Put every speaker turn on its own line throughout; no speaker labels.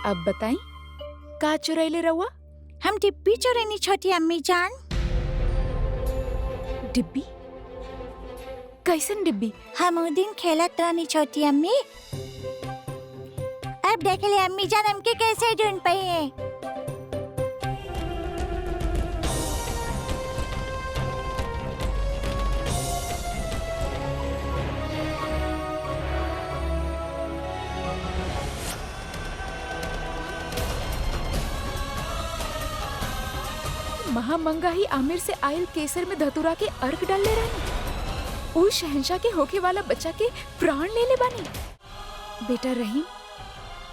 अब बताई का चुरैले रहुआ?
हम डिब्बी चुरानी छोटी अम्मी जान।
डिब्बी? कैसन डिब्बी?
हम उ दिन खेलत रहनी छोटी अम्मी। अब देख ले अम्मी जान हमके कैसे ढूंढ पाई है।
महामंगा ही आमिर से आयल केसर में धतूरा के अर्घ डाल ले रही। उ शहंशाह के होके वाला बच्चा के प्राण ले ले बानी। बेटा रहीम,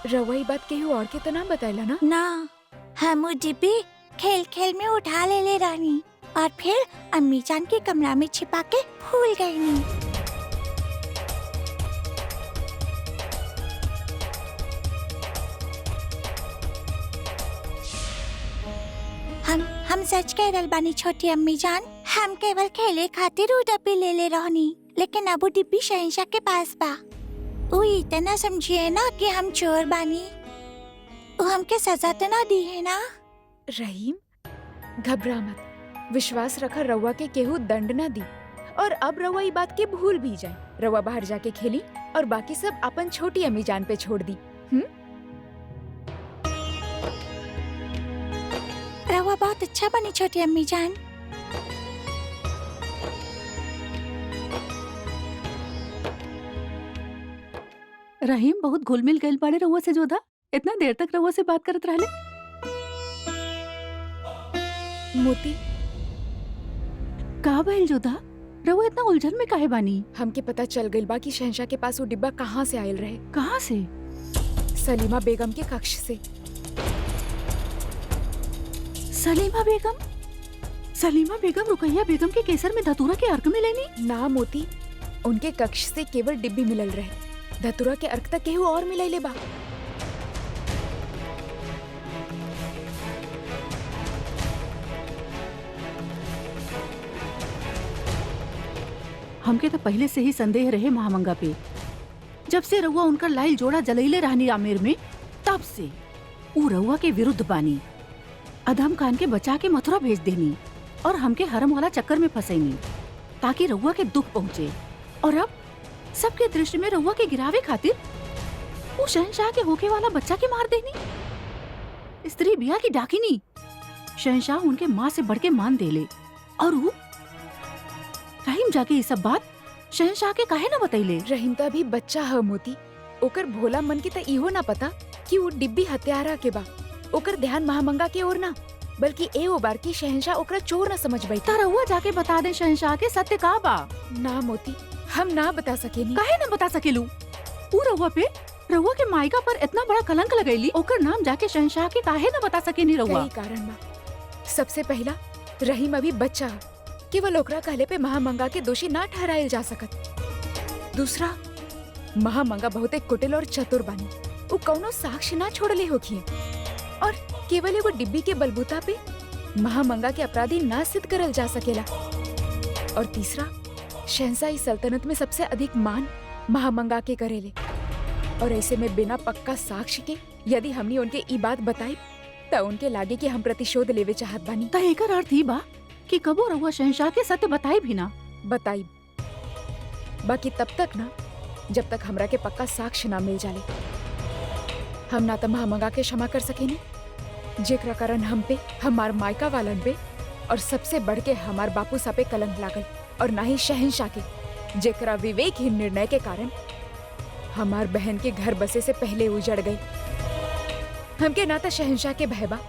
रवई बात केहू और के तो ना बताइला ना?
ना, हम उ डिब्बी खेल खेल में उठा ले रानी और फिर अम्मी जान के कमरा में छिपा के भूल गई नी। हम सच कह रहल बानी छोटी अम्मी जान। हम केवल खेले खातिर उ डिब्बी ले रहनी, लेकिन अब उ डिब्बी शहंशाह के पास बा। उ इतना समझिए ना कि हम चोर बानी। उ हमके सजा तो ना दी है ना?
रहीम, घबरा मत, विश्वास रखा रवा के केहू दंड ना दी। और अब रवा ये बात के भूल भी जाए। रवा बाहर जाके खेली और बाकी सब अपन छोटी अम्मी जान पे छोड़ दी।
रवा बहुत अच्छा बनी छोटी अम्मी जान।
रहीम बहुत घुल मिल गइल बाड़े रउआ से जोधा। इतना देर तक रउआ से बात करत रहले।
मोती,
का भइल जोधा? रउआ इतना उलझन में काहे बानी?
हमके पता चल गइल बा कि शहंशाह के पास वो डिब्बा कहाँ से आयल रहे।
कहाँ से?
सलीमा बेगम के कक्ष से।
सलीमा बेगम? सलीमा बेगम रुकैया बेगम के केसर में धतूरा के अर्घ में लेनी?
ना मोती, उनके कक्ष से केवल डिब्बी मिलल रहे। धतूरा के अर्घ तक केहू और मिलैले बा।
हमके तो पहले से ही संदेह रहे महामंगा पे। जब से रउआ उनका लाइल जोड़ा जलैले रहनी आमेर में, तब से उ रउआ के विरुद्ध बानी। अदम खान के बचा के मथुरा भेज देनी और हमके हरम वाला चक्कर में फंसैनी ताकि रउआ के दुख पहुँचे। और अब सबके दृष्टि में रउआ के गिरावे खातिर वो शहंशाह के होके वाला बच्चा के मार देनी। स्त्री बिया की डाकिनी। शहंशाह उनके माँ से बढ़ के मान देले। और वो रहीम जाके ये सब बात शहंशाह के काहे ना बतैले?
रहीम तो अभी बच्चा है मोती। ओकर भोला मन के तो इहो ना पता कि वो डिब्बी हत्यारा के बा। ओकर ध्यान महामंगा के ओर ना, बल्कि ए ओ बार की शहंशाह ओकरा चोर ना समझ बैठा।
रउआ जाके बता दे शहंशाह के सत्य का बा।
ना मोती, हम ना बता सकेनी।
काहे ना बता सकेलू? उ रउआ पे, रउआ के मायका पर इतना बड़ा कलंक लगैली, ओकर नाम जाके शहंशाह के काहे ना बता सकेनी रउआ?
कई कारण बा। सबसे पहला, रहीम अभी बच्चा, केवल ओकरा कहले पे महामंगा के दोषी ना ठहरायल जा सकत। दूसरा, महामंगा बहुते कुटिल और चतुर बानी। वो कौनो साक्ष्य ना छोड़ले होखिए और केवल एगो डिब्बी के बलबूता पे महामंगा के अपराधी ना सिद्ध करल जा सकेला। और तीसरा, शहंशाही सल्तनत में सबसे अधिक मान महामंगा के करेले। और ऐसे में बिना पक्का साक्ष्य के यदि हमने उनके ई बात बताई तो उनके लागे कि हम प्रतिशोध लेवे चाहत बानी।
त एकर अर्थ ही बा कि कबो रउआ शहंशाह के सत्य बताई भी ना?
बताई, बाकी तब तक ना जब तक हमरा के पक्का साक्ष्य ना मिल जाले। हम ना तो महामंगा के क्षमा कर सकेनी, जेकरा कारण हम पे, हमार मायका वालन पे और सबसे बढ़ के हमार बापू सा पे कलंक लागल। और ना ही शहंशाह के, जेकरा विवेकहीन निर्णय के कारण हमार बहन के घर बसे से पहले उजड़ गई। हमके ना तो शहंशाह के भय बा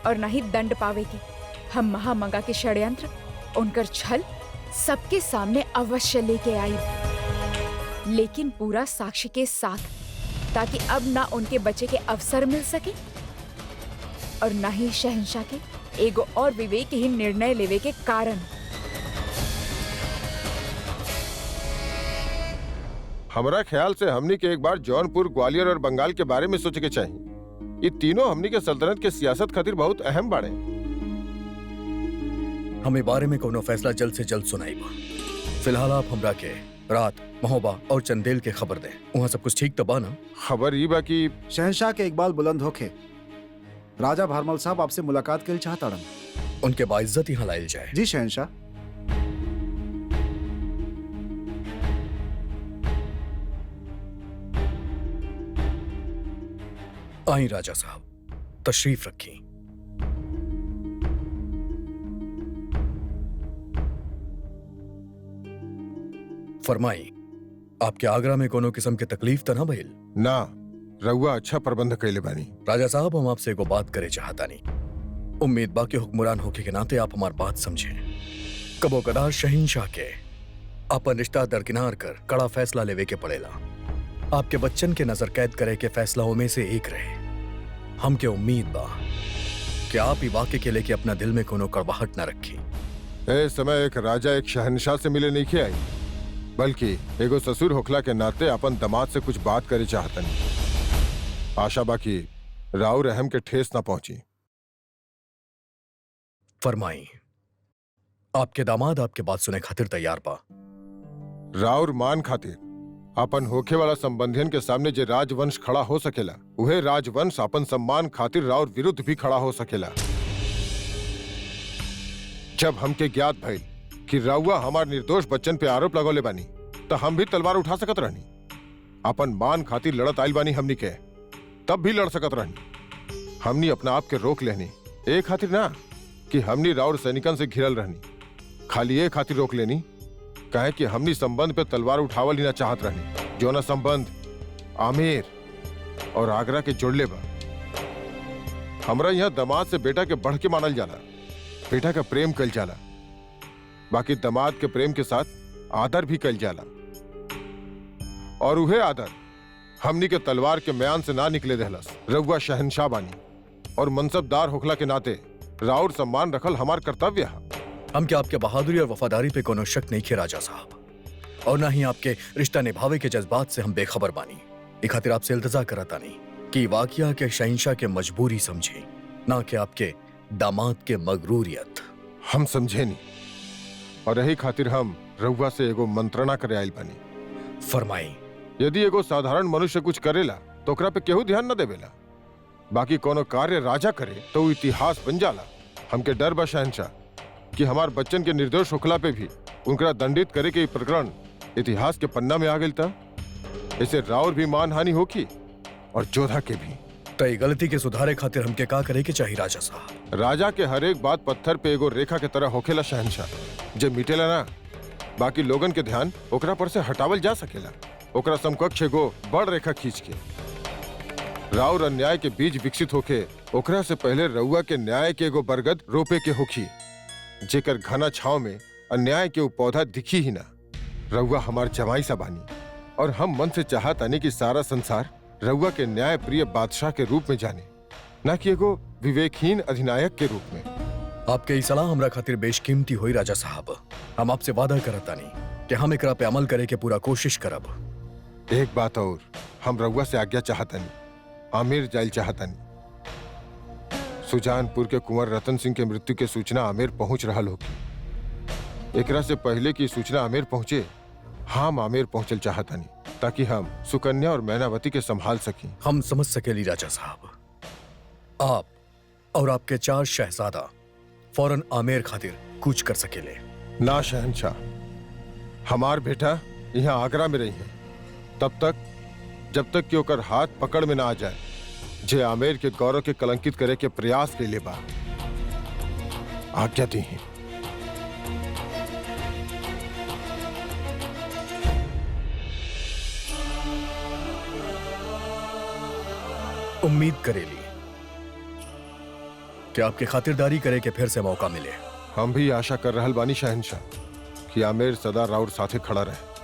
और ना ही दंड पावे के। हम महामंगा के षड्यंत्र, उनकर छल सबके सामने अवश्य लेके आई, लेकिन पूरा साक्ष्य के साथ, ताकि अब ना उनके बच्चे के अवसर मिल सके और ना ही शहंशाह के एगो और विवेकहीन निर्णय लेवे के कारण।
हमरा ख्याल से हमनी के एक बार जौनपुर, ग्वालियर और बंगाल के बारे में सोचे के चाहिए। ये तीनों हमनी के सल्तनत के सियासत खातिर बहुत अहम बाड़े।
हमें बारे में कोनो फैसला जल्द से जल्द सुनाई बा। फिलहाल आप हमरा के रात महोबा और चंदेल के खबर दे। वहाँ सब कुछ ठीक तो बा ना?
खबर ई बा कि
शहनशाह के इकबाल बुलंद होके राजा भारमल साहब आपसे मुलाकात के लिए चाहता।
उनके बाइज्जत यहाँ लाइल जाए।
जी शहनशाह।
आई राजा साहब, तशरीफ रखी। फरमाई, आपके आगरा में कोनो किस्म के तकलीफ तो ना भइल?
ना, रउआ अच्छा प्रबंध कैले बानी।
राजा साहब, हम आपसे एगो बात करे चाहता नहीं। उम्मीद बा के हुक्मरान होके के नाते आप हमार बात समझे। कबो कदार शहनशाह के अपन रिश्ता दरकिनार कर कड़ा फैसला लेवे के पड़ेला। आपके बच्चन के नजर कैद करे के फैसलाओं में से एक रहे। हमके उम्मीद बा कि आप ही वाक़े के लेके अपना दिल में कोनो कड़वाहट न रखी।
ए समय एक राजा एक शहनशाह से मिले नहीं के आई, बल्कि एगो ससुर होखला के नाते अपन दामाद से कुछ बात करे चाहतनी। आशा बाकी राव रहम के ठेस ना पहुंची।
फरमाई, आपके दामाद आपके बात सुने खातिर तैयार बा।
राउर मान खातिर अपन होखे वाला संबंधियन के सामने जे राजवंश खड़ा हो सकेला, उहे राजवंश अपन सम्मान खातिर राउर विरुद्ध भी खड़ा हो सकेला। जब हमके ज्ञात भइल कि रउआ हमार निर्दोष बच्चन पे आरोप लगौले बानी, तो हम भी तलवार उठा सकत रहनी। अपन मान खातिर लड़त आइल बानी हमनी के, तब भी लड़ सकत रहनी। हमनी अपना आप के रोक लेनी, ए खातिर ना कि हमनी राउर सैनिकन से घिरल रहनी, खाली ए खातिर रोक लेनी काहे कि हमनी संबंध पे तलवार उठावल ही ना चाहत रहनी। जो ना संबंध आमेर और आगरा के जोड़ले बा। हमरा यहाँ दामाद से बेटा के बढ़ के मानल जाला, बेटा का प्रेम कल जाला, बाकी दामाद के प्रेम के साथ आदर भी कल जाला। और उहे आदर हमनी के तलवार के म्यान से ना निकले दहलस। रउआ शहनशाह बानी और मनसबदार होखला के नाते राउर सम्मान रखल हमार कर्तव्य है।
हम क्या आपके बहादुरी और वफादारी पे कोनो शक नहीं किया राजा साहब, और ना ही आपके रिश्ता निभावे के जज्बात से हम बेखबर बानी। एक खातिर आपसे इल्तजा करता नहीं कि वाकया के शहनशाह के मजबूरी समझे, ना कि आपके दामाद के मगरूरियत।
हम समझे नहीं, और यही खातिर हम रउआ से एगो मंत्रणा करे आइल बानी।
फरमाई।
यदि एगो साधारण मनुष्य कुछ करेला तो ओकरा पे केहू ध्यान न देवेला, बाकी कोनो कार्य राजा करे तो वो इतिहास बन जाला। हमके डर बा शहनशाह कि हमार बच्चन के निर्दोष होखला पे भी उनका दंडित करे के प्रकरण इतिहास के पन्ना में आ गई था। इसे राउर भी मानहानि होगी और जोधा के भी।
तो ये गलती के सुधारे खातिर हमके का करे के चाहिए राजा साहब?
राजा के हर एक बात पत्थर पे एगो रेखा के तरह होखेला शहनशाह, जे मिटेला ना, बाकी लोगन के ध्यान ओकरा पर से हटावल जा सकेला। ओकरा समकक्ष एगो बड़ रेखा खींच के राउर अन्याय के बीज विकसित होके ओकरा से पहले रउआ के न्याय के एगो बरगद रोपे के होखी, जेकर घना छाव में अन्याय के वो पौधा दिखी ही ना। रउआ हमार जमाई सा बानी और हम मन से चाहतानी कि सारा संसार रउआ के न्याय प्रिय बादशाह के रूप में जाने, ना कि एगो विवेकहीन अधिनायक के रूप में।
आपके ई सलाह हमरा खातिर बेशकीमती हुई राजा साहब। हम आपसे वादा करता नहीं कि हम एकरा पे अमल करे के पूरा कोशिश करब।
एक बात और, हम रउआ से आज्ञा चाहतानी, आमेर जाइल चाहतानी। सुजानपुर के कुंवर रतन सिंह के मृत्यु के सूचना आमेर पहुंच रहल होगी। एकरा से पहले की सूचना आमेर पहुंचे, हम आमेर पहुंचल चाहतानी ताकि हम सुकन्या और मैनावती के संभाल सकें।
हम समझ सकेली राजा साहब। आप और आपके 4 शहजादा फौरन आमेर खातिर कूच कर सकेले।
ना शहनशाह, हमार बेटा यहाँ आगरा में रही है तब तक जब तक कि ओकर हाथ पकड़ में ना आ जाए जे आमेर के गौरव के कलंकित करे के प्रयास के लिए बा। आज्ञा दी है।
उम्मीद करेली कि आपकी खातिरदारी करे के फिर से मौका मिले।
हम भी आशा कर रहल बानी शहनशाह कि आमेर सदा राउर साथे खड़ा रहे।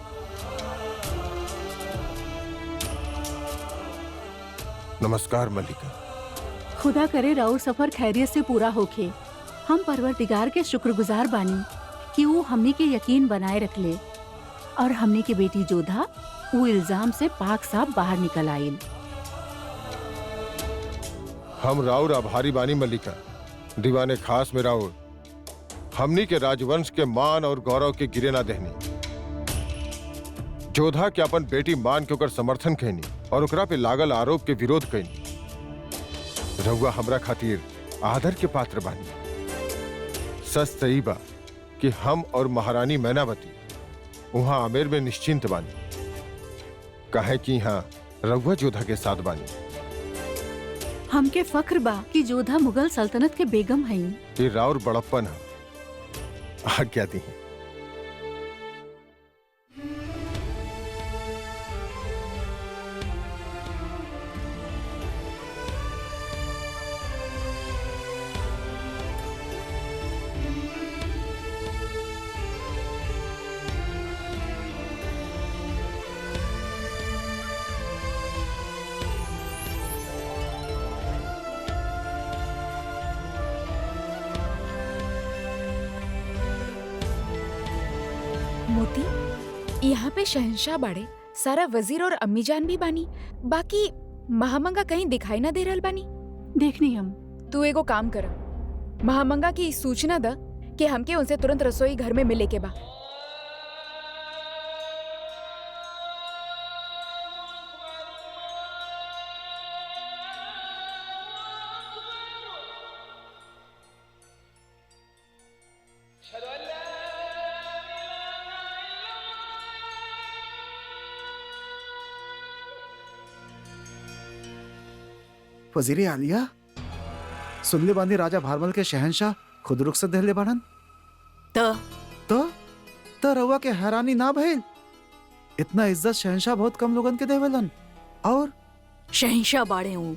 नमस्कार मलिका।
खुदा करे राउर सफर खैरियत से पूरा होखे। हम परवरदिगार के शुक्रगुजार बानी कि वो हमनी के यकीन बनाए रखले और हमनी के बेटी जोधा वो इल्जाम से पाक साफ बाहर निकल आयल।
हम राउर आभारी बानी मलिका। दीवाने खास में राउर हमनी के राजवंश के मान और गौरव के गिरे ना देहनी। जोधा के अपन बेटी मान के ओकर समर्थन कैनी और ओकरा पे लागल आरोप के विरोध कैनी। रउआ हमरा खातिर आदर के पात्र बानी। सच सही बा कि हम और महारानी मैनावती वहां आमेर में निश्चिंत बानी, काहे कि यहाँ रउआ जोधा के साथ बानी।
हमके फख्र बा कि जोधा मुगल सल्तनत के बेगम हईं।
ये राउर बड़प्पन है। आज्ञा दी।
मोती, यहाँ पे शहंशाह बाड़े, सारा वजीर और अम्मीजान भी बानी, बाकी महामंगा कहीं दिखाई ना दे रहल बानी।
देखनी हम।
तू एगो काम कर, महामंगा की सूचना द कि हमके उनसे तुरंत रसोई घर में मिले के बा।
वजीर आलिया, सुनले बांधी राजा भारमल के शहंशाह खुद रुख से दहले बाड़न। तो रउआ के हैरानी ना भइल? इतना इज्जत शहंशाह बहुत कम लोगन के देवेलन। और
शहंशाह बाड़े हूँ,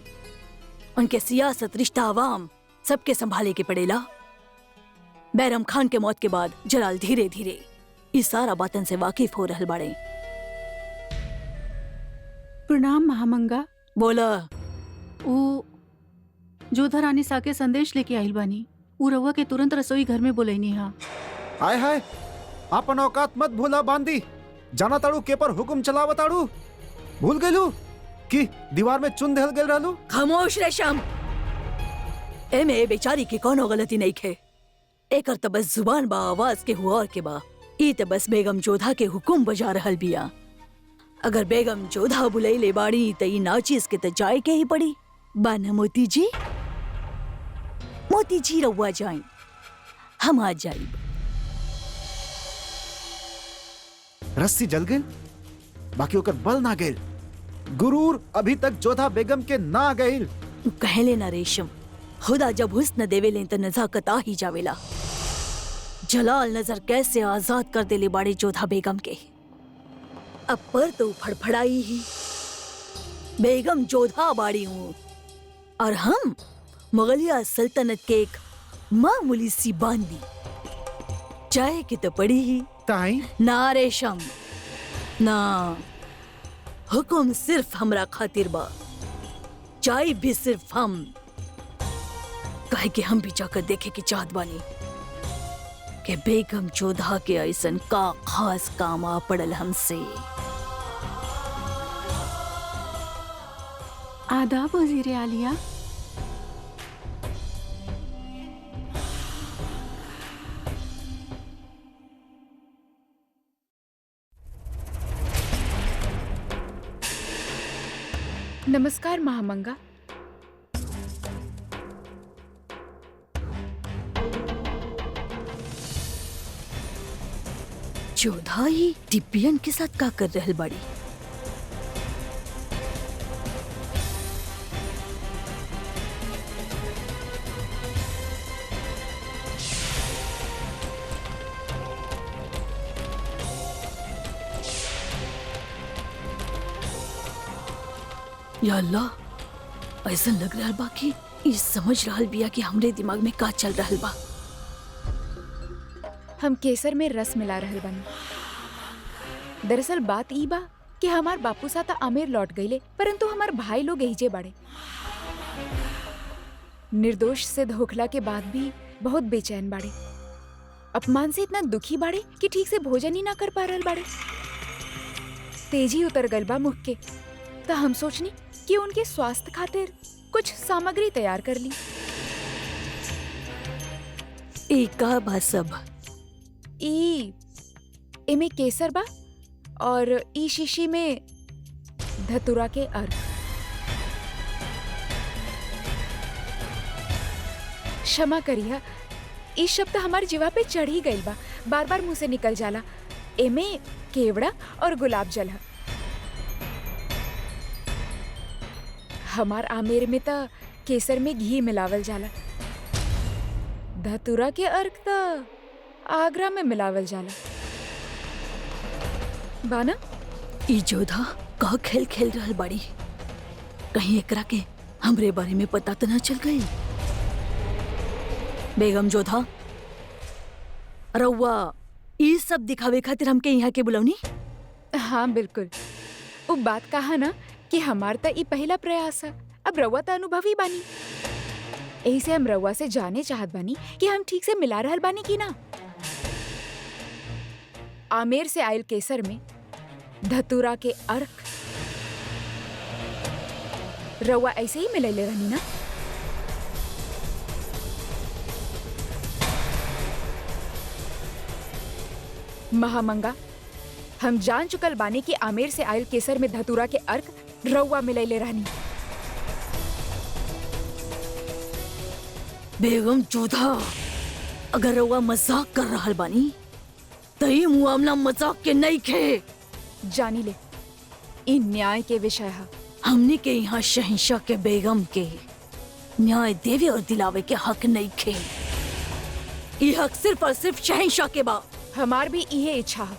उनके सियासत, रिश्ता, आवाम सबके संभाले के पड़ेला। बैरम खान के मौत के बाद जलाल धीरे धीरे इस सारा बातन से वाकिफ हो रहल बाड़े।
प्रणाम महामंगा।
बोला।
वो जोधा रानी साके संदेश लेके आइल बानी। उ रउआ के तुरंत रसोई घर में बोलैनी हा।
आय हाय, आपन औकात मत भूला बांदी। जाना ताड़ू के पर हुकुम चलावा ताड़ू। भूल गइलू कि दीवार में चुन देहल गेल रहलू।
खामोश रेशम। एमे बेचारी की कोनो गलती नहीं खे। एकर त बस जुबान बा, आवाज के हुआ और के बा। ई त बस बेगम जोधा के हुकुम बजा रहल बिया। अगर बेगम जोधा बुलैले बाड़ी त ई नाचीज के त जाए के ही पड़ी। बाना मोती जी, मोती जी रउआ जाई, हम आ जाई।
रस्सी जल गेल, बाकी ओकर बल ना गेल। गुरूर अभी तक जोधा बेगम के ना गइल।
कहले ना रेशम, खुदा जब हुस्न देवेले त नजाकत आ ही जावेला। जलाल नजर कैसे आजाद कर देले बाड़े जोधा बेगम के। अब पर तो फड़फड़ाई ही। बेगम जोधा बाड़ी हूँ और हम मुगलिया सल्तनत के एक मामूली सी बांदी। चाहे कि तो पड़ी ही
ताई
ना रेशम ना। हुकुम सिर्फ हमरा खातिर बा, चाय भी सिर्फ हम। कहे कि हम भी जाकर देखे की चाहत बानी कि बेगम जोधा के ऐसन का खास काम आ पड़ल हमसे।
आदाब वजीर आलिया।
नमस्कार महामंगा।
जोधा ही डिब्बियन के साथ का कर रहल बाड़ी। या अल्लाह, ऐसा लग रहा बा कि ई समझ रहल बिया कि हमरे दिमाग में का चल रहल बा।
हम केसर में रस मिला रहल बानी। दरअसल बात ई बा कि हमार बापू साथ आमेर लौट गईले, परंतु हमार भाई लोग एहिजे बाड़े। निर्दोष सिद्ध होखला के बाद भी बहुत बेचैन बाड़े। अपमान से इतना दुखी बाड़े कि ठीक से भोजन ही ना कर पा रहल बाड़े। तेजी उतर गल बा मुख के। तो हम सोचनी कि उनके स्वास्थ्य खातिर कुछ सामग्री तैयार कर ली।
का बा सब?
एमे केसर बा, और ई शीशी में धतूरा के अर्क। क्षमा करिया, ई शब्द हमार जीवा पे चढ़ ही गइल बा, बार बार मुंह से निकल जाला। एमे केवड़ा और गुलाब जल है। हमार आमेर में त केसर में घी मिलावल जाला, धतूरा के अर्क त आगरा में मिलावल जाला। बाना
ई जोधा का खेल खेल रहल बाड़ी, कहीं एकरा के हमरे बारे में पता तो न चल गई। बेगम जोधा, रउआ ई सब दिखावे खातिर हमके यहाँ के बुलौनी?
हाँ बिल्कुल, वो बात कहा ना कि हमार त ई पहला प्रयास है। अब रउआ त अनुभवी बानी, यही से हम रउआ से जाने चाहत बानी कि हम ठीक से मिला रहल बानी कि ना। आमेर से आयल केसर में धतूरा के अर्क रउआ ऐसे ही मिलैले रहनी ना? महामंगा, हम जान चुकल बानी कि आमेर से आयल केसर में धतूरा के अर्क रउआ मिलैले रहनी।
बेगम जोधा, अगर रउआ मजाक कर रहल बानी तो ई मुआमला मजाक के नहीं खे।
जानी ले, ई न्याय के विषय है।
हमने के यहाँ शहंशाह के बेगम के न्याय देवे और दिलावे के हक नहीं खे। ई हक सिर्फ और सिर्फ शहंशाह के बा।
हमार भी यही इच्छा है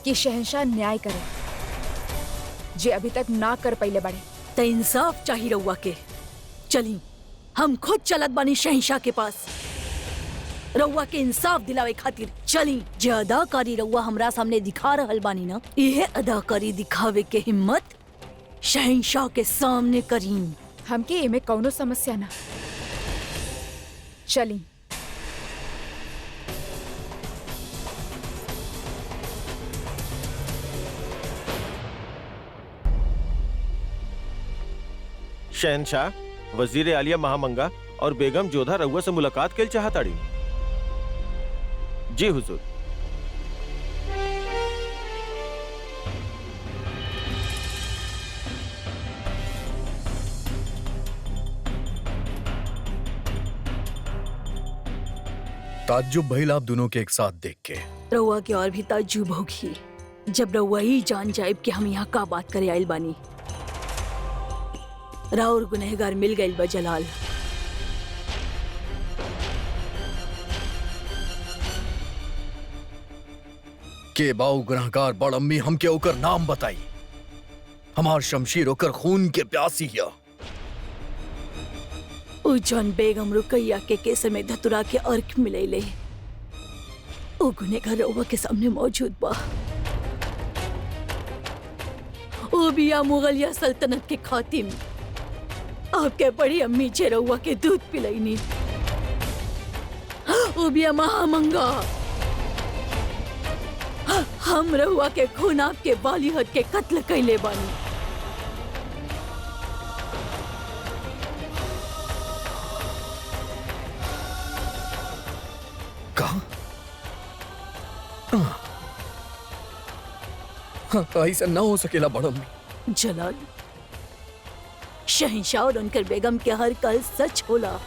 कि शहंशाह न्याय करे, जे अभी तक ना कर पहिले बड़े।
तो इंसाफ चाहिए रउआ के। चली, हम खुद चलत बानी शहंशाह के पास, रउआ के इंसाफ दिलावे खातिर। चली, जे अदाकारी रउआ हमरा सामने दिखा रहल बानी ना, यह अदाकारी दिखावे के हिम्मत शहंशाह के सामने करी।
हमके एमे कौनो समस्या ना। चली।
शहनशाह, वजीर आलिया महामंगा और बेगम जोधा रउआ से मुलाकात के चाहताड़ी। जी हुजूर।
ताज्जुब भइल आप दोनों के एक साथ देख के।
रउआ के और भी ताज्जुब होगी जब रउआ ही जान जाए कि हम यहाँ का बात करे आइल बानी। राउर गुनहगार मिल गइल बा जलाल।
के बाऊ गुनहगार बड़ अम्मी हमके ओकर नाम बताई। हमार शमशीर ओकर खून के प्यासी हिया।
उ जौन बेगम रुकैया के केस में धतुरा के अर्क मिलैले, ओ गुनहगार रउआ के सामने मौजूद बा। ओ बिया मुगलिया सल्तनत के खातिम, आपके बड़ी अम्मी जे रउआ के दूध पिलैनी। ओ बिया महामंगा, हम रउआ के खून आपके वालिहत के कत्ल कैले बानी।
कहा? ऐसा ना हो सकेला बड़ अम्मी।
जलाल, शहंशाह और उनकर बेगम के हर कल सच होला।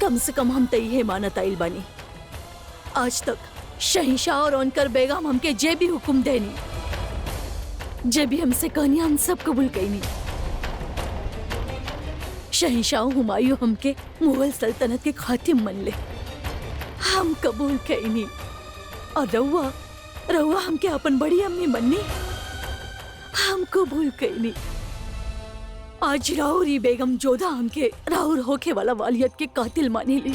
कम से कम हम तइहे मानत आइल बानी। आज तक शहंशाह और उनकर बेगम हमके जे भी हुक्म देनी, जे भी हमसे कहनी, हम सब कबूल कईनी। शहंशाह हुमायूं हमके मुगल सल्तनत के खातिम मन ले, हम कबूल कईनी। और रउआ हमके अपन बड़ी अम्मी मननी, हम कबूल कईनी। आज राहुरी बेगम जोधा हमके राहुर होके वाला वालियत के कातिल मानी ली।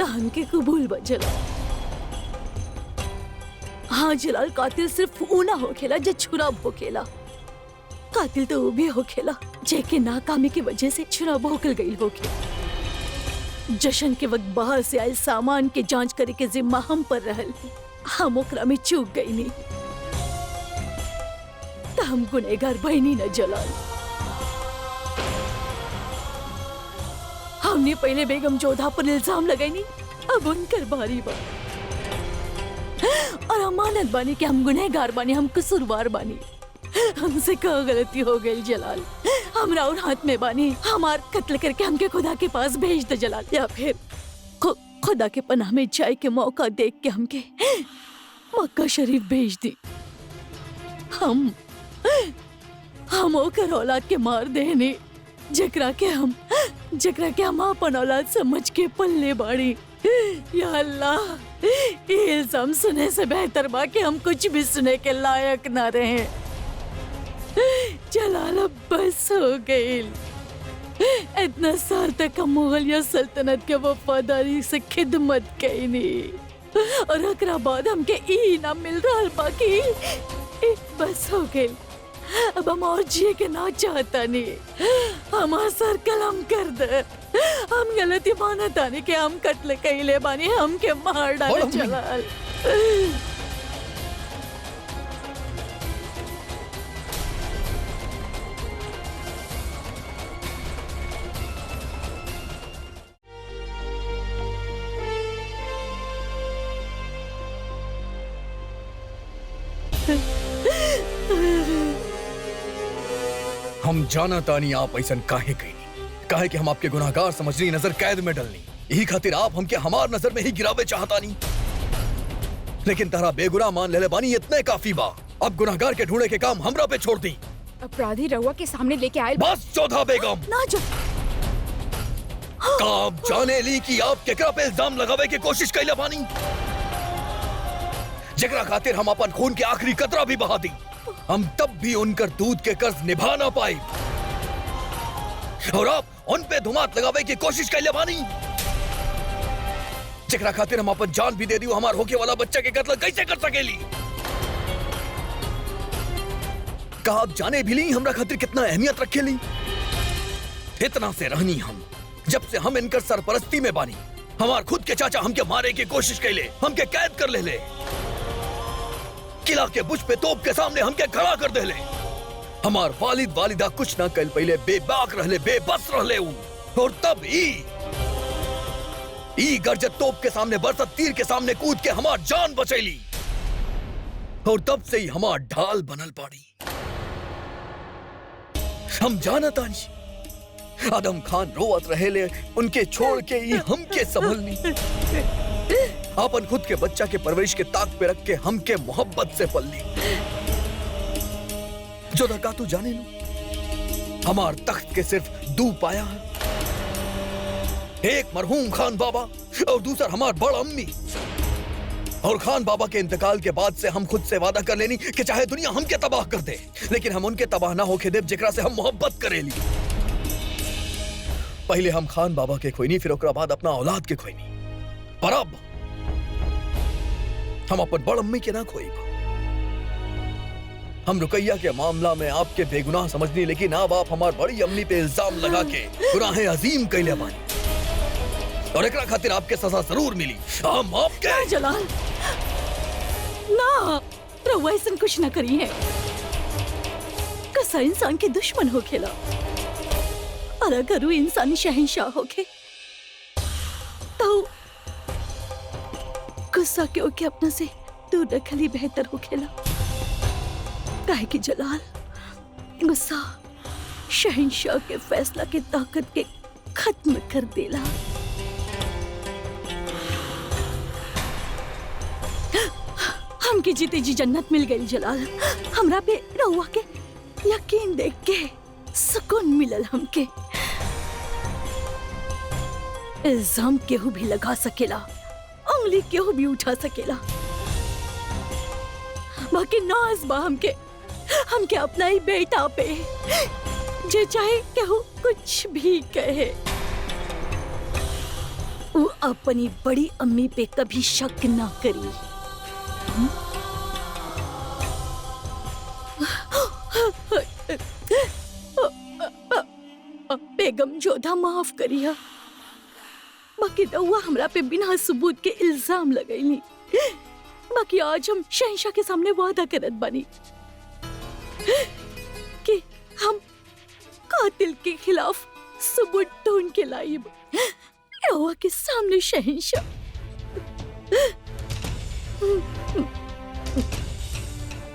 हमके कबूल बजला। हाँ जलाल, कातिल सिर्फ ऊ ना होखेला जे छुरा भोकेला। कातिल तो वो भी होखेला जेके नाकामी की वजह से छुरा भोकल गई होके। जश्न के वक्त बाहर से आयल सामान के जांच करे के जिम्मा हम पर रहल, हम ओकरा में चूक गई नहीं। तो हम गुनहगार बहनी न जलाल। हमने पहले बेगम जोधा पर इल्जाम लगाई नहीं, अब उनकर बारी बा। और हम मानत बानी कि हम गुनहगार बानी, हम कसूरवार बानी। हमसे का गलती हो गई जलाल, हमरा और हाथ में बानी। हमार कत्ल करके हमके खुदा के पास भेज दे जलाल, या फिर खुदा के पनाह में जाए के मौका देख के हमके मक्का शरीफ भेज दी। हम ओकर औलाद के मार देने, जकरा के हम अपन औलाद समझ के पल्ले बाड़ी। या अल्लाह, ये इल्जाम सुने से बेहतर बा कि हम कुछ भी सुने के लायक ना रहे। जलाल अब बस हो गई। इतना साल तक हम मुगलिया सल्तनत के वफादारी से खिदमत कईनी, और एकरा बाद हमके ई ना मिल रहा बाकी बस हो गई। अब हम और जिए के ना चाहता नहीं। हमार सर कलम कर दे। हम गलती मानता नहीं कि हम कत्ल कईले बानी, हमके मार डाले जलाल।
हम जाना तानी आप ऐसा काहे कही, काहे कि हम आपके गुनाहगार समझनी, नजर कैद में डलनी। यही खातिर आप हमके हमार नजर में ही गिरावे चाहता नहीं। लेकिन तारा बेगुनाह मान ले बानी, इतने काफी बा। अब गुनाहगार के ढूंढे के काम हमरा पे छोड़ दी।
अपराधी रउआ के सामने लेके आए।
बस जोधा बेगम,
ना जो
का आप जाने ली कि आप केकरा पे इल्जाम लगावे की कोशिश कैले बानी, जकरा खातिर हम अपन खून के आखिरी कतरा भी बहा दी। हम तब भी उनकर दूध के कर्ज निभा ना पाए, और आप उन पे धुमात लगावे की कोशिश कैले बानी, जकरा खातिर हम अपन जान भी दे दी। हमार होके वाला बच्चा के कत्ल कैसे कर सकेली? का आप जाने भी ली हमरा खातिर कितना अहमियत रखेली? इतना से रहनी हम, जब से हम इनकर सरपरस्ती में बानी। हमार खुद के चाचा हमके मारे की कोशिश कैले, हमके कैद कर ले। किला के बुश पे तोप के सामने हमके खड़ा कर दे ले। हमार वालिद वालिदा कुछ ना कल पहले बेबाक रहले, बेबस रहले उ। और तब ई गरजत तोप के सामने, बरसत तीर के सामने कूद के हमार जान बचैली। और तब से ही हमार ढाल बनल पाड़ी। हम जानता नहीं, आदम खान रोवत रहेले, उनके छोड़ के ही हमके संभलनी। अपन खुद के बच्चा के परवरिश के ताक पे रख के हमके मोहब्बत से पल्ली। जो धका तू जाने लो, हमार तख्त के सिर्फ 2 पाया है। एक मरहूम खान बाबा और दूसरा हमार बड़ अम्मी। और खान बाबा के इंतकाल के बाद से हम खुद से वादा कर लेनी कि चाहे दुनिया हमके तबाह कर दे, लेकिन हम उनके तबाह ना होके देव जेकरा से हम मोहब्बत करेली। पहले हम खान बाबा के खोईनी, फिर ओकरा बाद अपना औलाद के खोईनी। पर अब हम अपन बड़ अम्मी के ना खोई। हम रुकैया के मामला में आपके बेगुनाह समझनी, लेकिन अब आप हमार बड़ी अम्मी पे इल्जाम लगा के गुनाह अजीम कैले बानी, और एकरा खातिर आपके सजा जरूर मिली। हम आपके
ना जलाल, ना रउआ ऐसन कुछ ना करी है। कसा इंसान के दुश्मन हो खेला, और अगर वो इंसानी शहंशाह हो के तो गुस्सा के ओके अपना से दूर रखली बेहतर हो खेला। काहे कि जलाल, गुस्सा शहंशाह के फैसला के ताकत के खत्म कर देला। हमके जीते जी जन्नत मिल गई जलाल। हमरा पे रउआ के यकीन देख के सुकून मिलल हमके। इल्जाम केहू भी लगा सकेला, उंगली केहू भी उठा सकेला, बाकी नाज बा हमके अपना ही बेटा पे, जे चाहे केहू कुछ भी कहे। वो अपनी बड़ी अम्मी पे कभी शक ना करी। बेगम जोधा माफ करिया, बाकी रउआ हमरा पे बिना सबूत के इल्जाम लगैली। बाकी आज हम शहंशाह के सामने वादा करत बानी कि हम कातिल के खिलाफ सबूत ढूंढ के लाइब। रउआ के सामने शहंशाह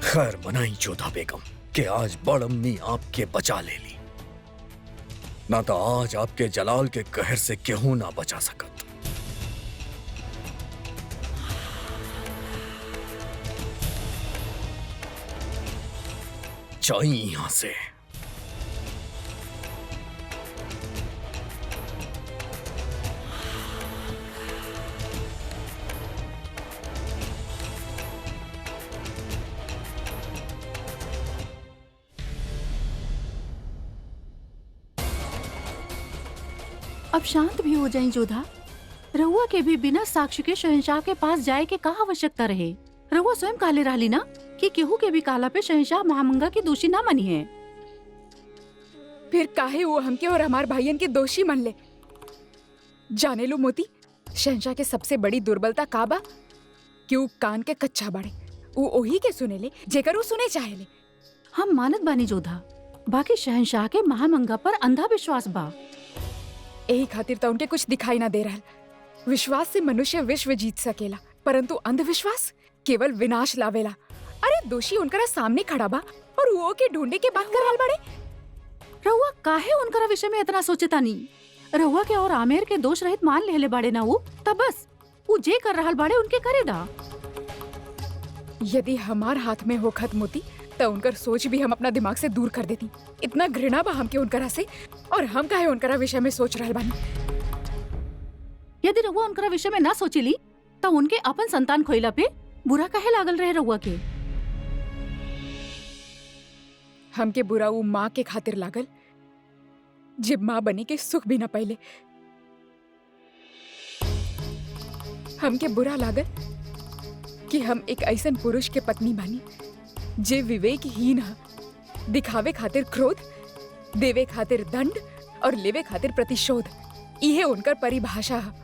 खैर मनाई जोधा बेगम कि आज बड़ अम्मी आपके बचा ले ली, ना तो आज आपके जलाल के कहर से केहू ना बचा सकत। जाई यहां से।
अब शांत भी हो जाएं जोधा। रहुआ के भी बिना साक्ष्य के शहंशाह के पास जाए के का आवश्यकता रहे। रहुआ स्वयं काले रहली ना कि केहू के भी काला पे शहंशाह महामंगा की दोषी ना मनी है।
फिर काहे वो हमके और हमार भाईयन के दोषी मन ले। जाने लो मोती, शहंशाह के सबसे बड़ी दुर्बलता का बा कि वो कान के कच्चा बाड़े। वो ओही के सुने ले जेकर वो सुने चाहे ले।
हम मानत बानी जोधा, बाकी शहंशाह के महामंगा पर अंधा विश्वास बा।
यही खातिर तो उनके कुछ दिखाई ना दे रहा। विश्वास से मनुष्य विश्व जीत सकेला, परंतु अंधविश्वास केवल विनाश लावेला। अरे दोषी उनकरा सामने खड़ा बा और वो के ढूंढे के बात कर रहल बाड़े।
रहुआ काहे उनकरा विषय में इतना सोचता नहीं। रहुआ के और आमेर के दोष रहित मान लेले बाड़े ना वो, तब बस वो जे कर रहल बाड़े उनके करे दा।
यदि हमार हाथ में हो खत मोती तो उनकर सोच भी हम अपना दिमाग से दूर कर देती। इतना घृणा बा हमके उनकरा से, और हम काहे उनकरा विषय में सोच रहल बानी।
यदि रहुआ उनकरा विषय में ना सोचेली तो उनके अपन संतान खोइला पे बुरा काहे लागल रहे रहुआ के।
हमके बुरा वो माँ के खातिर लागल जब माँ बनी के सुख भी न पहले। हमके बुरा लागल कि हम एक ऐसन पुरुष के पत्नी बानी जे विवेकहीन है, दिखावे खातिर क्रोध, देवे खातिर दंड और लेवे खातिर प्रतिशोध। इहे उनकर परिभाषा है।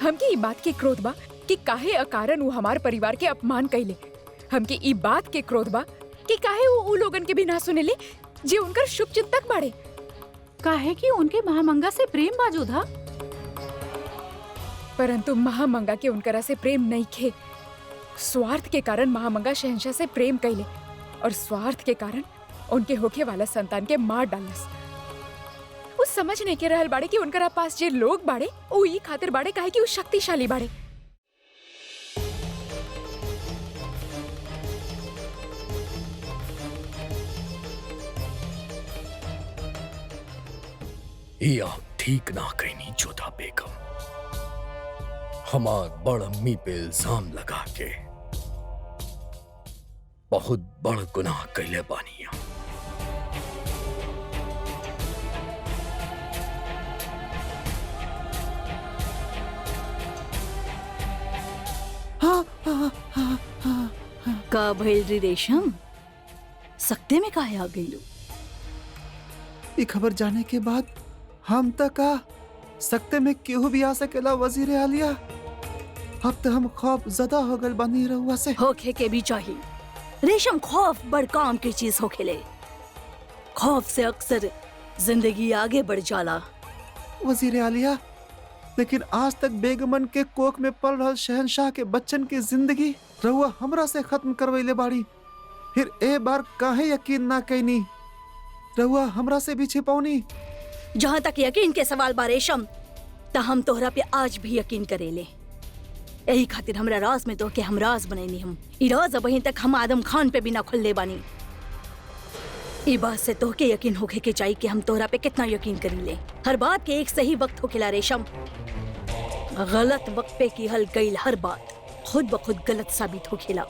हमके ई बात के क्रोध बा कि काहे अकारण वो हमार परिवार के अपमान कैले। हमके ई बात के क्रोध बा कि काहे वो लोगन के भी ना सुनेले जे उनकर शुभ चिंतक बाड़े।
काहे कि उनके महामंगा से प्रेम बा जोधा।
परंतु महामंगा के उनकरा से प्रेम नहीं खे। स्वार्थ के कारण महामंगा शहंशाह से प्रेम कैले और स्वार्थ के कारण उनके होखे वाला संतान के मार डालस। वो समझ नहीं के रहल बाड़े कि उनकरा पास जे लोग बाड़े वो ई खातिर बाड़े काहे कि वो शक्तिशाली बाड़े।
ये आप ठीक ना कहनी जोधा बेगम। हमार बड़ अम्मी पे इल्जाम लगा के बहुत बड़ गुनाह कैले बानी।
का भइल रे रेशम, सकते में काहे आ गई लो?
ये खबर जाने के बाद हम तक का सकते में केहू भी आ सकेला वजीर आलिया। अब तो हम खौफ ज़दा हो गल बनी रहुआ से।
होखे के भी चाहिए रेशम। खौफ बड़ काम की चीज होखेले। खौफ से अक्सर जिंदगी आगे बढ़ जाला।
वजीर आलिया, लेकिन आज तक बेगमन के कोख में पल रहल शहंशाह के बच्चन की जिंदगी रहुआ हमरा से खत्म करवैले बाड़ी। फिर ए बार काहे यकीन ना कैनी? रहुआ हमरा से भी छिपौनी।
जहाँ तक यकीन के सवाल बा रेशम, ता हम तोहरा पे आज भी यकीन करेले। यही खातिर हमरा राज में तो के हम राज बनैनी। हम ई राज अब वहीं तक हम आदम खान पे भी ना खुलले बानी। ई बात से तो के यकीन होखे के चाहिए कि हम तोहरा पे कितना यकीन करीले। हर बात के एक सही वक्त होखेला रेशम। गलत वक्त पे की हल गईल हर बात खुद ब खुद गलत साबित होखेला।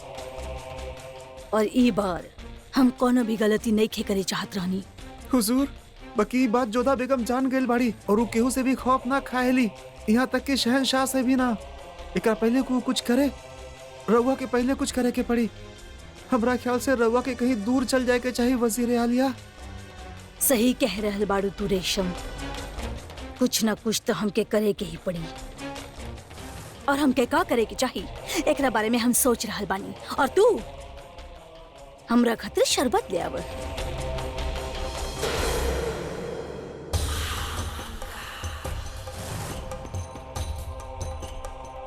और ई बार हम कोनो भी गलती नहीं खे करे चाहत रहनी।
हुजूर, बकी बात जोधा बेगम जान गई बाड़ी और वो केहू से भी खौफ ना खाएली, यहाँ तक कि शहंशाह से भी ना। एकरा पहले को कुछ करे, रउआ के पहले कुछ करे के पड़ी। हमरा ख्याल से रउआ के कहीं दूर चल जाए के चाहिए वजीर आलिया।
सही कह रहल बाड़ू तू रेशम। कुछ ना कुछ तो हमके करे के ही पड़ी। और हमके का करे के चाहिए एकरा बारे में हम सोच रहल बानी। और तू हमरा खातिर शरबत ले आव।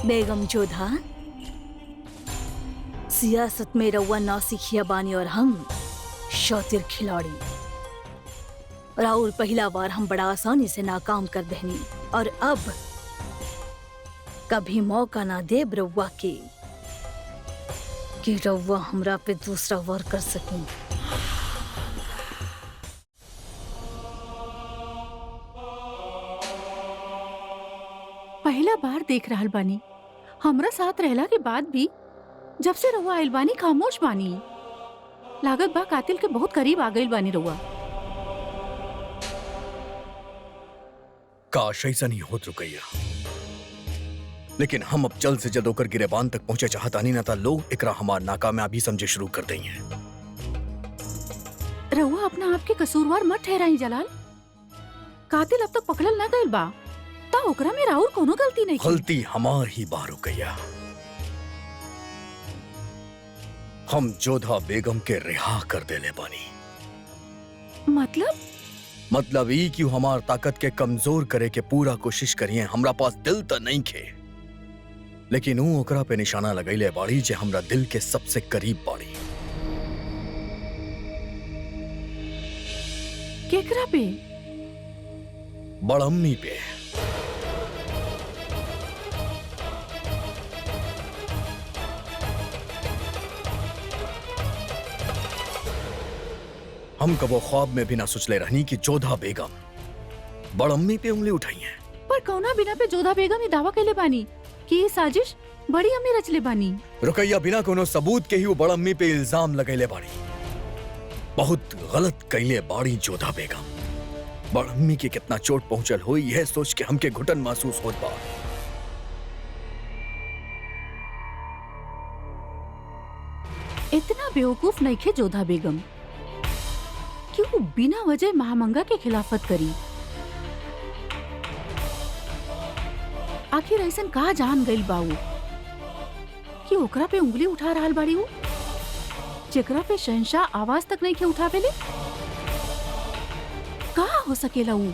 बेगम जोधा, सियासत में रउआ नौसिखिया बानी और हम शातिर खिलाड़ी। राहुल पहला बार हम बड़ा आसानी से नाकाम कर देनी और अब कभी मौका ना दे रउआ के कि रउआ हमरा पे दूसरा वार कर सकें।
पहला बार देख रहल बानी, हमरा साथ रहला के बाद भी जब से रउआ आइल बानी खामोश बानी। लागत बा कातिल के बहुत करीब आ गइल बानी रउआ।
काश ऐसा नहीं होत रुकैया, लेकिन हम अब जल्द से जल्द होकर गिरेबान तक पहुंचे चाहतानी, ना ता लोग एकरा हमार नाकामयाबी समझे शुरू कर देई हैं।
रउआ अपना आप के कसूरवार मत ठहराई जलाल। कातिल अब तक पकड़ल ना गइल बा, ता ओकरा में राहुल कोनो गलती नहीं।
गलती हमार ही बा रुकैया। हम जोधा बेगम के रिहा कर देले बानी। मतलब ई कि हमार ताकत के कमजोर करे के पूरा कोशिश करिए। हमरा पास दिल तो नहीं खे, लेकिन ऊ ओकरा पे निशाना लगैले बाड़ी जे हमरा दिल के सबसे करीब बाड़ी।
केकरा पे?
बड़अम्मी पे। हम कबो ख्वाब में भी ना सोचले रहनी कि जोधा बेगम बड़अम्मी पे उंगली उठाई है।
पर कौना बिना पे जोधा बेगम ये दावा कैले बानी कि ये साजिश बड़ी अम्मी रचले बानी।
रुकैया, बिना कोनो सबूत के ही वो बड़अम्मी पे इल्जाम लगैले बाड़ी। बहुत गलत कैले बाड़ी जोधा बेगम। बड़अम्मी के कितना चोट पहुंचल हो यह सोच के हमके घुटन महसूस होत बा।
इतना बेवकूफ नहीं खे जोधा बेगम कि वो बिना वजह महामंगा के खिलाफत करी। आखिर ऐसन कहा जान गइल बाऊ कि ओकरा पे उंगली उठा रहल बाड़ी वो, जेकरा पे शहंशाह आवाज तक नहीं के उठावेले। कहा हो सकेला वो?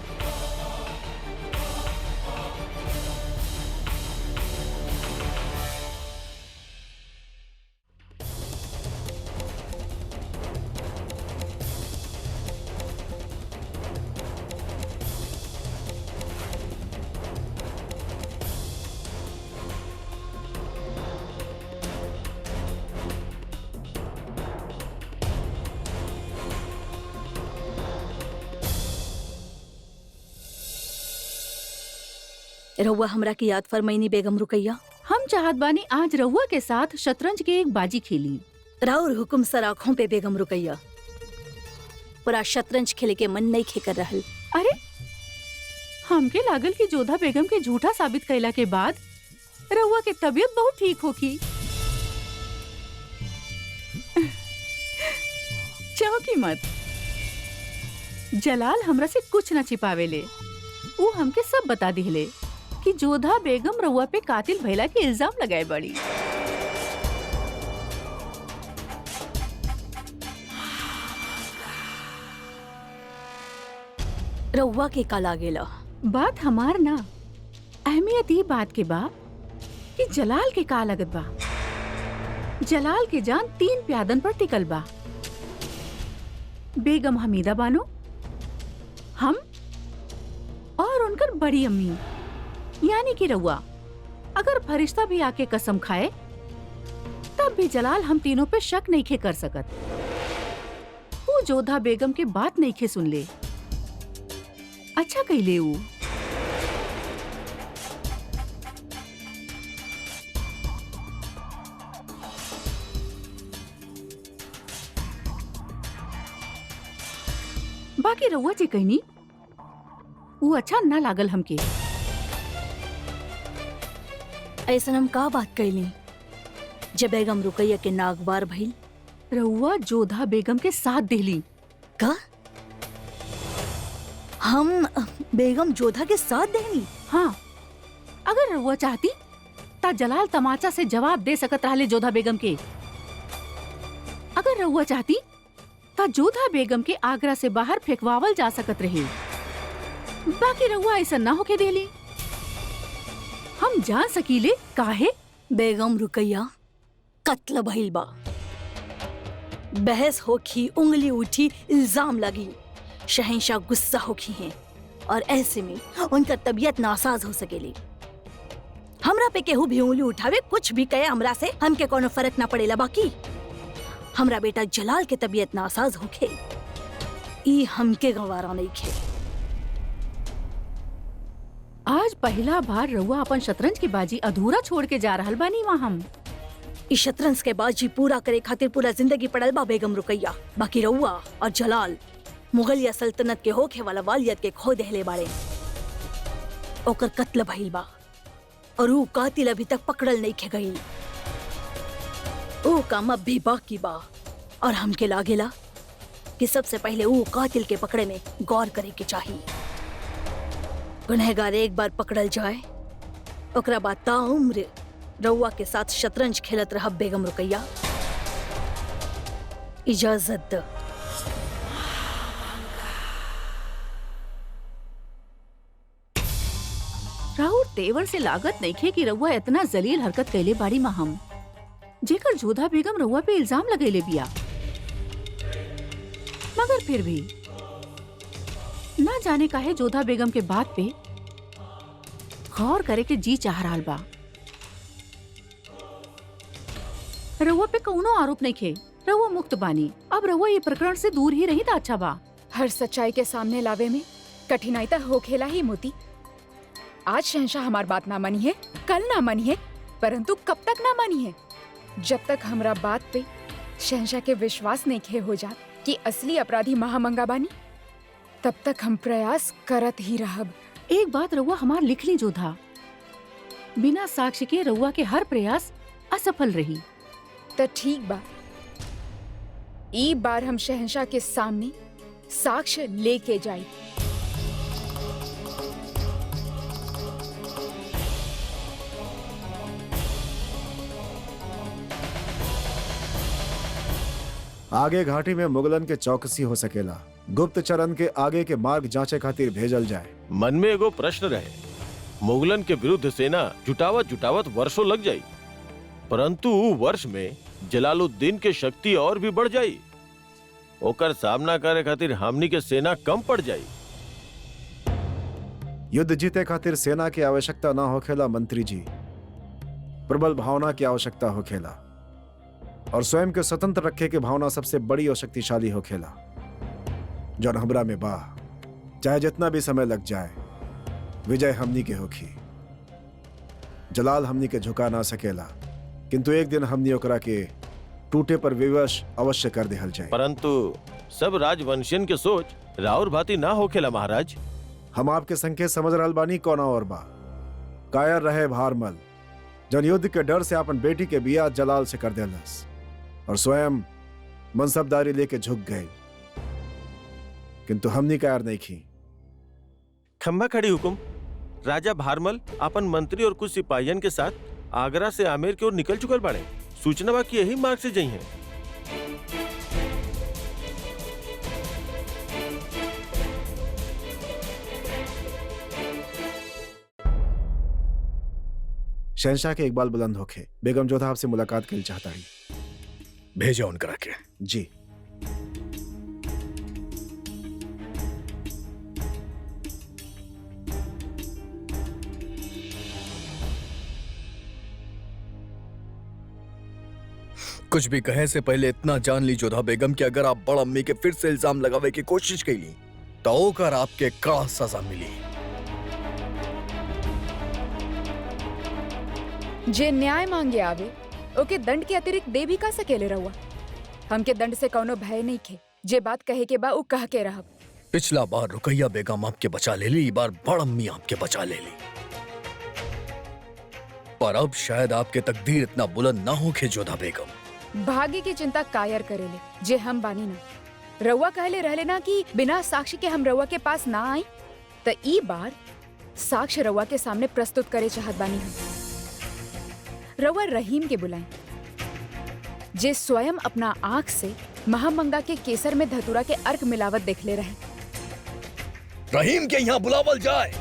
रउआ हमरा की याद फरमाइनी बेगम रुकैया।
हम चाहत बानी आज रउआ के साथ शतरंज के एक बाजी खेली।
राउर हुकुम सर आँखों पे बेगम रुकैया। पूरा शतरंज खेले के मन नहीं खे कर रहल।
अरे हमके लागल कि जोधा बेगम के झूठा साबित कैला के बाद रउआ के तबीयत बहुत ठीक होगी। चौकी मत। जलाल हमरा से कुछ न छिपावेले। वो हमके सब बता दिले कि जोधा बेगम रउआ पे कातिल भइला के इल्जाम लगाए बड़ी।
रउआ के का लागेला?
बात हमार ना, अहमियत ये बात के बा कि जलाल के का लगत बा। जलाल के जान 3 प्यादन पर टिकल बा। बेगम हमीदा बानो, हम और उनकर बड़ी अम्मी यानी कि रउआ। अगर फरिश्ता भी आके कसम खाए तब भी जलाल हम तीनों पे शक नहीं खे कर सकत। वो जोधा बेगम के बात नहीं खे सुन ले। अच्छा कहले वो। बाकी रउआ जे कहनी वो अच्छा ना लागल हमके।
ऐसा हम का बात कैली जब बेगम रुकैया के नागवार भइल?
रउआ जोधा बेगम के साथ देली।
का हम बेगम जोधा के साथ देनी?
हाँ, अगर रउआ चाहती ता जलाल तमाचा से जवाब दे सकत रहले जोधा बेगम के। अगर रउआ चाहती ता जोधा बेगम के आगरा से बाहर फेंकवावल जा सकत रहे। बाकी रउआ ऐसा ना होके देली। हम जान सकीले काहे?
बेगम रुकैया, कत्ल भइल बा। बहस होखी, उंगली उठी, इल्जाम लगी, शहंशाह गुस्सा होखी हैं और ऐसे में उनका तबीयत नासाज हो सकेली। हमरा पे केहू भी उंगली उठावे, कुछ भी कहे हमरा से, हमके कोनो फर्क ना पड़ेला। बाकी हमरा बेटा जलाल के तबीयत नासाज होखे, ई हमके गवारा नहीं खे।
आज पहला बार रउआ अपन शतरंज की बाजी अधूरा छोड़ के जा रहल बानी वहाँ हम।
इस शतरंज के बाजी पूरा करे खातिर पूरा जिंदगी पड़ल बा बेगम रुकैया। बाकी रउआ और जलाल मुगलिया सल्तनत के होखे वाला वालियत के खो देहले बाड़े। ओकर कत्ल भइल बा और ऊ कातिल अभी तक पकड़ल नहीं खे गई। ऊ काम अब भी बाकी बा और हमके लागेला कि सबसे पहले ऊ कातिल के पकड़े में गौर करे के चाहिए। गुनहगार एक बार पकड़ल जाए, ओकरा बाद ताउम्र रउआ के साथ शतरंज खेलत रह बेगम रुकैया। इजाजत द।
राहुल तेवर से लागत नहीं खे कि रउआ इतना जलील हरकत कैले बाड़ी में हम, जेकर जोधा बेगम रउआ पे इल्जाम लगेले बिया। मगर फिर भी ना जाने काहे जोधा बेगम के बात पे गौर करे के जी चाह रहा बा। रउआ पे कौनो आरोप नहीं खे, रउआ मुक्त बानी। अब रउआ ये प्रकरण से दूर ही रही था अच्छा बा।
हर सच्चाई के सामने लावे में कठिनाई तो होखेला ही मोती। आज शहंशाह हमार बात ना मानी है, कल ना मानी है, परंतु कब तक ना मानी है? जब तक हमरा बात पे शहंशाह के विश्वास नहीं खे हो जात कि असली अपराधी महामंगा बानी, तब तक हम प्रयास करत ही रहब।
एक बात रउआ हमार लिख ली जोधा, बिना साक्ष्य के रउआ के हर प्रयास असफल रही।
तो ठीक बा, ई बार हम शहंशाह के सामने साक्ष्य लेके जाई।
आगे घाटी में मुगलन के चौकसी हो सकेला। गुप्त चरण के आगे के मार्ग जांचे खातिर भेजल जाए।
मन में एगो प्रश्न रहे, मुगलन के विरुद्ध सेना जुटावत वर्षों लग जाई, परंतु वर्ष में जलालुद्दीन के शक्ति और भी बढ़ जाई। ओकर सामना करे खातिर हमनी के सेना कम पड़ जाई।
युद्ध जीते खातिर सेना की आवश्यकता ना होखेला मंत्री जी, प्रबल भावना की आवश्यकता होखेला, और स्वयं के स्वतंत्र रखे के भावना सबसे बड़ी और शक्तिशाली होखेला। जौन हमरा में बा, चाहे जितना भी समय लग जाए, विजय हमनी के होखी। जलाल हमनी के झुका ना सकेला, किंतु एक दिन हमनी ओकरा के टूटे पर विवश अवश्य कर देहल जाए।
परंतु सब राजवंशियन के सोच राउर भांति ना होखेला महाराज।
हम आपके संकेत समझ रहल बानी कोना और बा। कायर रहे भारमल, जन युद्ध के डर से अपन बेटी के बियाह जलाल से कर देलस और स्वयं मनसबदारी लेके झुक गए, किंतु हमनी कायर नहीं की।
खम्बा खड़ी हुकुम। राजा भारमल अपन मंत्री और कुछ सिपाहियन के साथ आगरा से आमेर की ओर निकल चुकल बाड़े। सूचना बा कि यही मार्ग से जई हैं।
शहंशाह के इकबाल बुलंद होखे, बेगम जोधा आपसे मुलाकात के लिए चाहता है।
भेजा उनकरा के।
जी।
कुछ भी कहे से पहले इतना जान ली जोधा बेगम कि अगर आप बड़ अम्मी के फिर से इल्जाम लगावे की कोशिश कैली तो ओकर आपके कड़ा सजा मिली।
जे न्याय मांगे आवे ओके दंड के अतिरिक्त दे भी का सकेले रहुआ। हमके दंड से कौनो भय नहीं खे। जे बात कहे के बा उ कह के रहब।
पिछला बार रुकैया बेगम आपके बचा ले ली, बार बड़ अम्मी आपके बचा ले ली, पर अब शायद आपके तकदीर इतना बुलंद ना हो के जोधा बेगम।
भाग्य की चिंता कायर करेले जे हम बानी ना। रउआ कहले रहले ना कि बिना साक्ष्य के हम रउआ के पास ना आई, तो ई बार साक्ष्य रउआ के सामने प्रस्तुत करे चाहत बानी हम। रउआ रहीम के बुलाएं, जे स्वयं अपना आंख से महामंगा के केसर में धतूरा के अर्क मिलावट देखले रहे।
रहीम के यहाँ बुलावल जाए।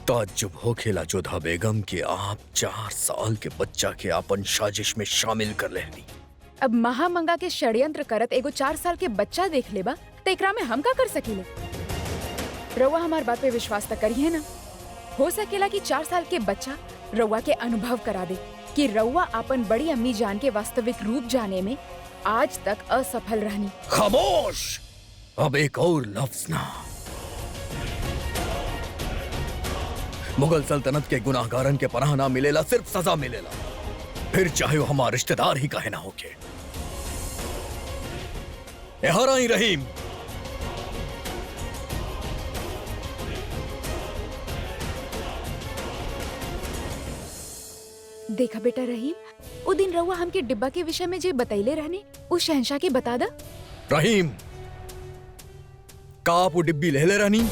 ताज्जुब हो खेला जोधा बेगम कि आप 4 साल के बच्चा के अपन साजिश में शामिल कर लेनी।
अब महामंगा के षड्यंत्र करत एगो 4 साल के बच्चा देख लेबा तो एकरा में हम का कर सकीले? रउआ हमार बात पे विश्वास तक करिए ना। हो सकेला कि 4 साल के बच्चा रउआ के अनुभव करा दे कि रउआ अपन बड़ी अम्मी जान के वास्तविक रूप जाने में आज तक असफल रहनी।
खामोश! अब एक और लफ्ज ना। मुगल सल्तनत के गुनाहगारन के पनाह ना मिलेला, सिर्फ सजा मिलेला, फिर चाहे वो हमारे रिश्तेदार ही काहे ना होके। यहाँ आई रहीम।
देखा बेटा रहीम, वो दिन रउआ हमके डिब्बा के विषय में जे बतैले रहने उस शहंशाह के बता दा।
रहीम, का आप वो डिब्बी ले ले रहनी?